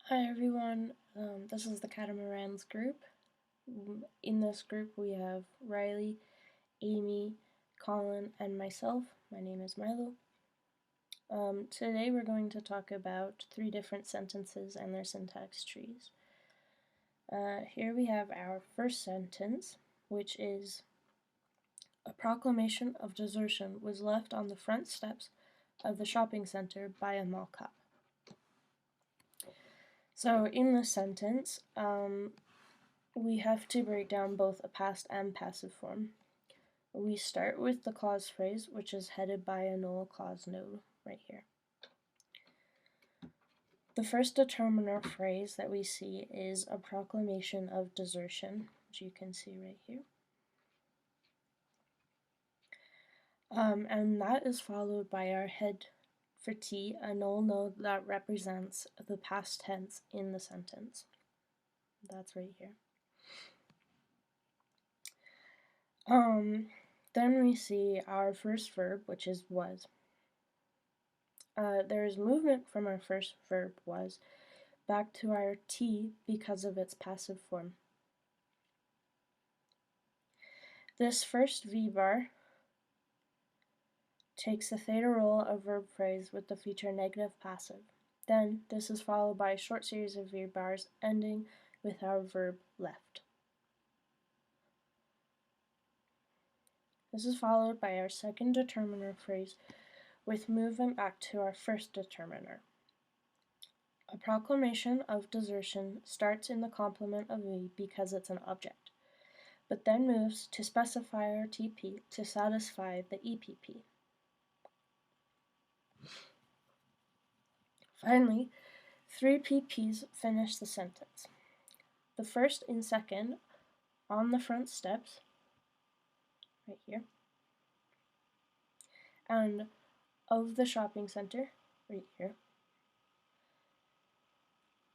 Hi everyone, this is the Catamarans group. In this group we have Riley, Amy, Colin, and myself. My name is Milo. Today we're going to talk about three different sentences and their syntax trees. Here we have our first sentence, which is, "A proclamation of desertion was left on the front steps of the shopping center by a mall cop." So in this sentence, we have to break down both a past and passive form. We start with the clause phrase, which is headed by a null clause node right here. The first determiner phrase that we see is a proclamation of desertion, which you can see right here. And that is followed by our head for T, a null node that represents the past tense in the sentence. That's right here. Then we see our first verb, which is was. There is movement from our first verb was back to our T because of its passive form. This first V-bar takes the theta role of verb phrase with the feature negative passive. Then this is followed by a short series of V-bars ending with our verb left. This is followed by our second determiner phrase with movement back to our first determiner. A proclamation of desertion starts in the complement of V because it's an object, but then moves to specifier TP to satisfy the EPP. Finally, three PPs finish the sentence. The first and second on the front steps, right here, and of the shopping center, right here,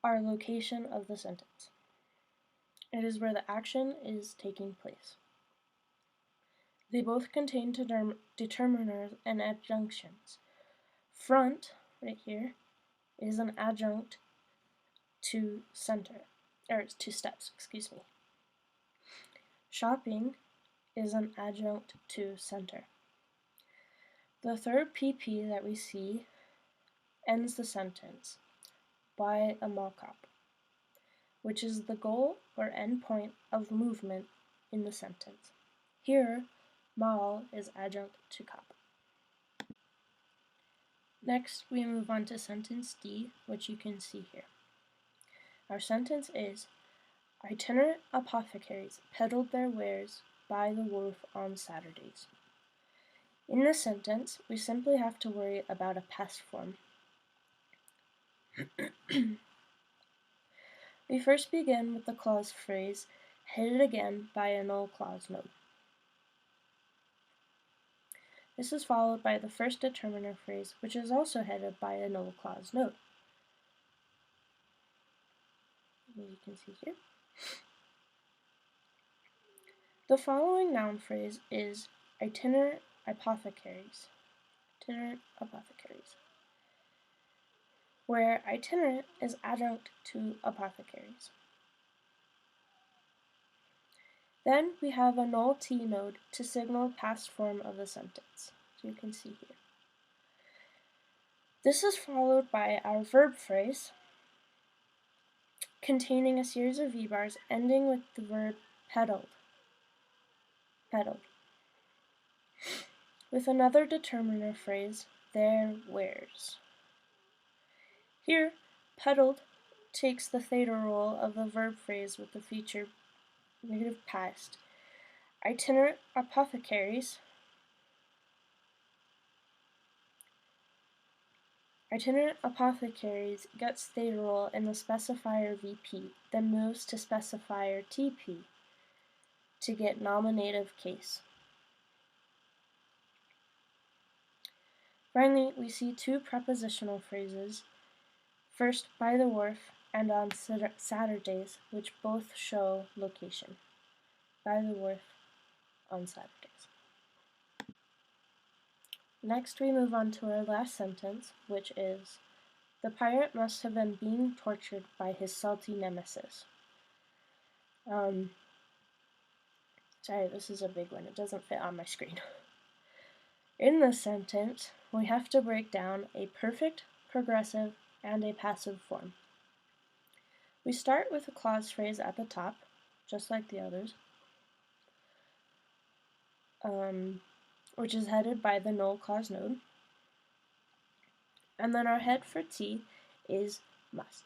are location of the sentence. It is where the action is taking place. They both contain determiners and adjunctions. Front, right here, is an adjunct to center, or to steps, excuse me. Shopping is an adjunct to center. The third PP that we see ends the sentence by a mall cop, which is the goal or end point of movement in the sentence. Here, mall is adjunct to cop. Next, we move on to sentence D, which you can see here. Our sentence is, "Itinerant apothecaries peddled their wares by the wharf on Saturdays." In this sentence, we simply have to worry about a past form. We first begin with the clause phrase, headed again by a null clause node. This is followed by the first determiner phrase, which is also headed by a null clause node, as you can see here. The following noun phrase is itinerant apothecaries, where itinerant is adjunct to apothecaries. Then we have a null T node to signal past form of the sentence, as you can see here. This is followed by our verb phrase, containing a series of V-bars ending with the verb peddled, with another determiner phrase, their wares. Here, peddled takes the theta role of the verb phrase with the feature negative past. Itinerant apothecaries gets theta role in the specifier VP, then moves to specifier TP to get nominative case. Finally, we see two prepositional phrases, first by the wharf and on Saturdays, which both show location. By the wharf on Saturdays. Next, we move on to our last sentence, which is, The pirate must have been being tortured by his salty nemesis. Sorry, this is a big one. It doesn't fit on my screen. In this sentence, we have to break down a perfect, progressive, and a passive form. We start with a clause phrase at the top, just like the others, which is headed by the null clause node. And then our head for T is must.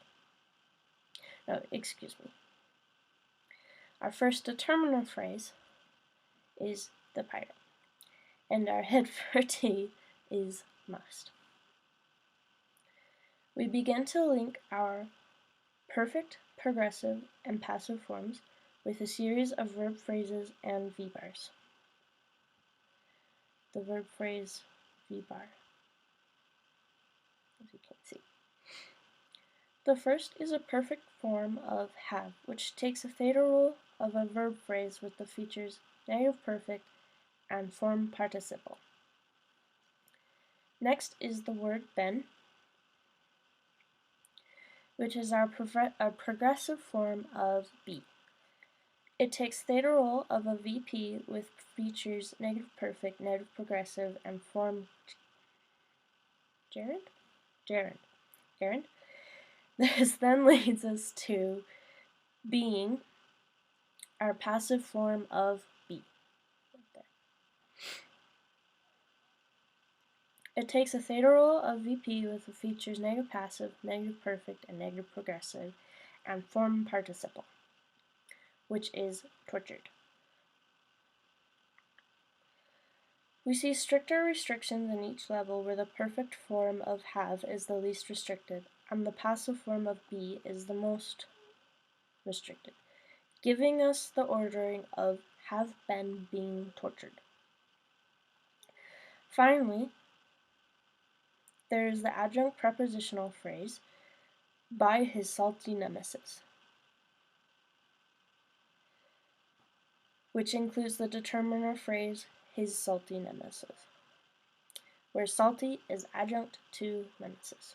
No, excuse me. Our first determiner phrase is the pirate, and our head for T is must. We begin to link our perfect, progressive, and passive forms with a series of verb phrases and V-bars. The verb phrase V-bar, as you can see. The first is a perfect form of have, which takes a theta rule of a verb phrase with the features negative perfect and form participle. Next is the word been, which is a progressive form of be. It takes theta role of a VP with features negative perfect, negative progressive, and form gerund. This then leads us to being, our passive form of be. It takes a theta role of VP with the features negative passive, negative perfect, and negative progressive, and form participle, which is tortured. We see stricter restrictions in each level where the perfect form of have is the least restricted, and the passive form of be is the most restricted, giving us the ordering of have been being tortured. Finally, there is the adjunct prepositional phrase, by his salty nemesis, which includes the determiner phrase, his salty nemesis, where salty is adjunct to nemesis.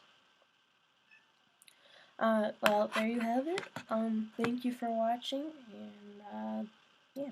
Well, there you have it. Thank you for watching, and yeah.